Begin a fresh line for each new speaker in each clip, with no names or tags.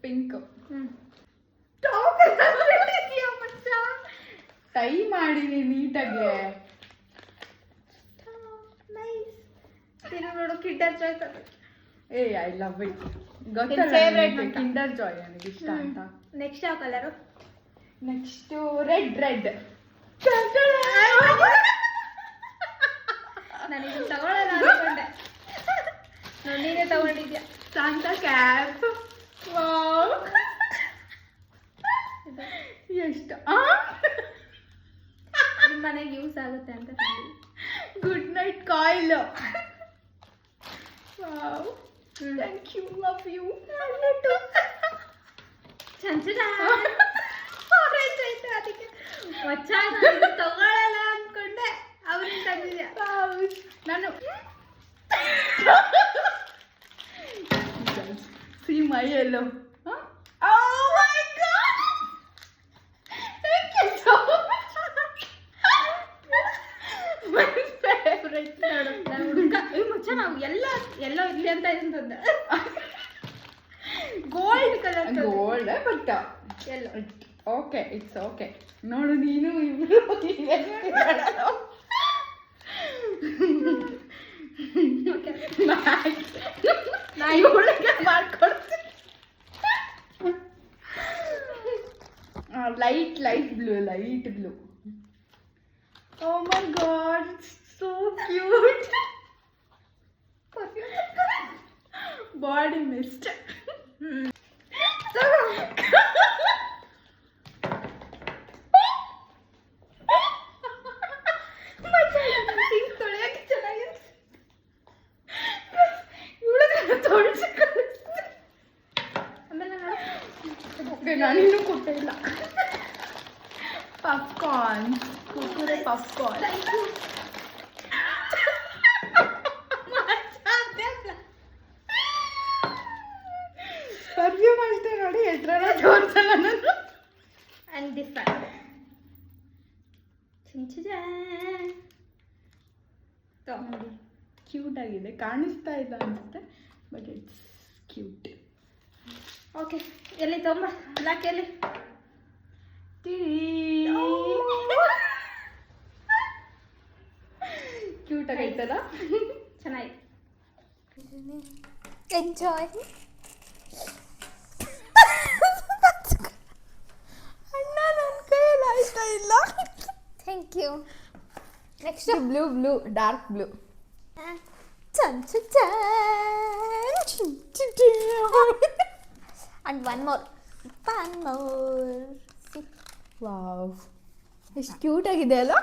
Pink.
Top
tie ಮಾಡಿನಿ ನೀಟಾಗಿ.
Nice. ನೋಡು ಕಿಂಡರ್ ಜಾಯ್.
ಏ I love it.
Favourite
Kinder Joy ನನಗೆ ಇಷ್ಟ ಅಂತ.
ನೆಕ್ಸ್ಟ್ ಯಾವ ಕಲರು?
Next red.
ನನಗೆ ತಗೊಳ್ಳೋಣ ಅನ್ಕೊಂಡೆ. ನೀನೇ ತಗೊಂಡಿದ್ಯಾ.
Santa cap. ವಾವ್, ಎಷ್ಟು
ನಿಮ್ಮ ಮನೆಗೆ ಯೂಸ್ ಆಗುತ್ತೆ ಅಂತ ತಂದಿದ್ದೆ.
Good night coil. Wow, thank you, love you.
ಚಂಚದ ಆರೆಂಜ್ ಐತೆ ಅದಕ್ಕೆ ತಗೊಳ್ಳಲ್ಲ ಅನ್ಕೊಂಡೆ. ಅವ್ರಿಗೆ ತಂದಿದ್ಯಾ.
ನಾನು ಸಿ ಮೈ ಎಲ್ಲೋ. Oh my god! Thank you so much. My favorite.
ಮಚ್ಚ ನಾವು ಎಲ್ಲೋ ಇರ್ಲಿ ಅಂತ ಅಂತಂದ. Gold colour.
Gold but
yellow.
Okay, it's okay. ನೋಡು ನೀನು ಇಬ್ರು ಮಾಡ್ಕೊಡ್ತೀನಿ. Light blue. Oh my god, it's so cute. Body mist. ನಾನಿನ್ನೂ ಕೊಟ್ಟಿಲ್ಲ. Popcorn, Kurkure popcorn. ಪರ್ಫ್ಯೂಮ್ ಅಷ್ಟೇ ನೋಡಿ, ಎಷ್ಟರ ತೋರಿಸಲ್ಲ ನಾನು.
And this one.
ಕ್ಯೂಟ್ ಆಗಿದೆ, ಕಾಣಿಸ್ತಾ ಇಲ್ಲ ಅನ್ಸುತ್ತೆ, ಬಟ್ ಇಟ್ಸ್ ಕ್ಯೂಟ್.
ಓಕೆ, ಎಲ್ಲಿ ತೊಂಬ ಬ್ಲಾಕ್ ಎಲ್ಲಿ?
ಕ್ಯೂಟ್ ಆಗೈತಲ್ಲ,
ಚೆನ್ನಾಗಿ. ಎಂಜಾಯ್. ಅಣ್ಣ ನನ್ನ ಕೈಯಲ್ಲಿ ಆಯ್ತಾ ಇಲ್ಲ. Thank you. Next
blue, dark blue.
And one more.
Wow, ಎಷ್ಟು ಕ್ಯೂಟ್ ಆಗಿದೆ ಅಲ್ಲ.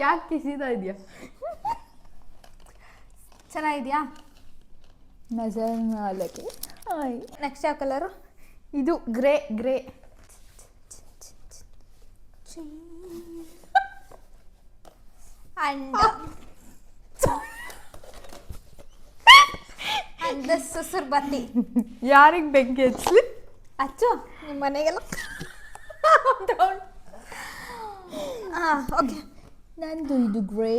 ಯಾಕೆ ಕಿಸಿತಾ ಇದೆಯಾ?
ಚೆನ್ನಾಗಿದೆಯಾ?
ನಜರ್ ಮಾಲಕ್ಕೆ.
ನೆಕ್ಸ್ಟ್ ಯಾವ ಕಲರು?
ಇದು ಗ್ರೇ.
And ಸುಸುರ್ ಬತ್ತಿ.
ಯಾರಿಗೆ ಬೆಂಕಿ ಹಚ್ಚಲಿ?
ಹಚ್ಚು ನಿಮ್ಮ ಮನೆಗೆಲ್ಲ. ಓಕೆ,
ನಂದು ಇದು ಗ್ರೇ.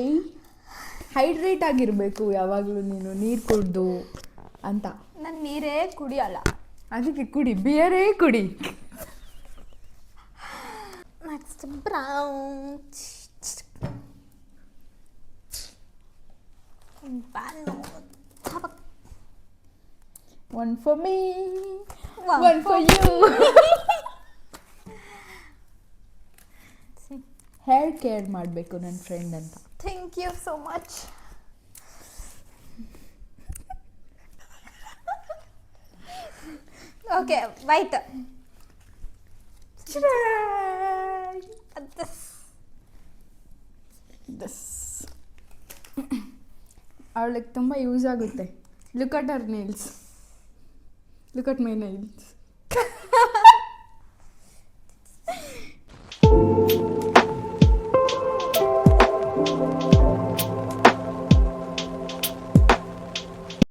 ಹೈಡ್ರೇಟ್ ಆಗಿರಬೇಕು ಯಾವಾಗಲೂ ನೀನು, ನೀರು ಕುಡ್ದು ಅಂತ.
ನಾನು ನೀರೇ ಕುಡಿಯಲ್ಲ,
ಅದಕ್ಕೆ ಕುಡಿ, ಬೇರೆ ಕುಡಿ.
Next brown.
One for me, one for you. Hair care ಮಾಡಬೇಕು ನನ್ನ ಫ್ರೆಂಡ್ ಅಂತ.
Thank you so much. Okay, white.
ಅವಳಿಗೆ ತುಂಬ ಯೂಸ್ ಆಗುತ್ತೆ. Look at her nails, look at my nails.